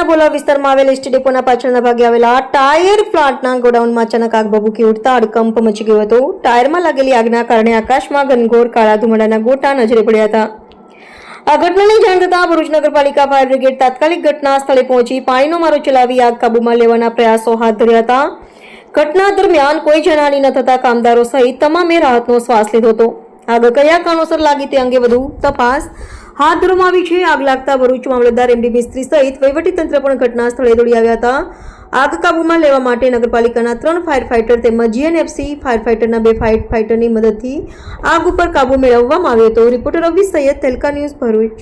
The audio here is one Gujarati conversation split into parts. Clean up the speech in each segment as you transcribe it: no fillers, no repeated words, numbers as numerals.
શહેરના ભોલા વિસ્તારમાં આવેલ એસટી ડેપોના પાછળના ભાગે આવેલા ટાયર પ્લાન્ટના ગોડાઉનમાં અચાનક આગ ભભૂકી ઉઠતા હડકંપ મચી ગયો હતો। ટાયરમાં લાગેલી આગના કારણે આકાશમાં ઘનઘોર કાળા ધુમાડાના ગોટા નજરે પડ્યા હતા। આ ઘટનાની જાણ થતાં ભરૂચ નગરપાલિકા ફાયર બ્રિગેડ તાત્કાલિક ઘટના સ્થળે પહોંચી પાણીનો મારો ચલાવી આગ કાબૂમાં લેવાના પ્રયાસો હાથ ધર્યા હતા। ઘટના દરમિયાન કોઈ જાનહાનિ ન થતા કામદારો સહિત તમામે રાહતનો શ્વાસ લીધો હતો। આગ કયા કારણોસર લાગી તે અંગે વધુ તપાસ હાથ ધરવામાં આવી છે। આગ લાગતા ભરૂચ મામલતદાર એમડી મિસ્ત્રી સહિત વહીવટીતંત્ર પણ ઘટના સ્થળે દોડી આવ્યા હતા। આગ કાબૂમાં લેવા માટે નગરપાલિકાના 3 ફાયર ફાઇટર તેમજ જીએનએફસી ફાયર ફાઇટરના 2 ફાયર ફાઇટરની મદદથી આગ ઉપર કાબૂ મેળવવામાં આવ્યો હતો। રિપોર્ટર રવિ સૈયદ, તેલકા ન્યૂઝ, ભરૂચ।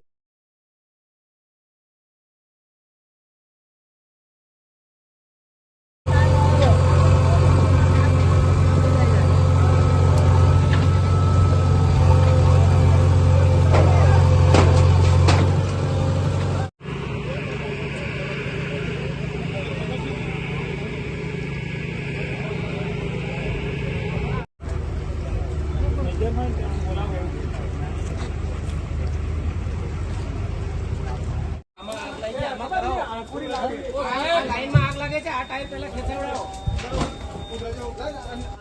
લાઈનમાં આગ લાગે છે, આ ટાયર પહેલા ખેંચાવડાવો।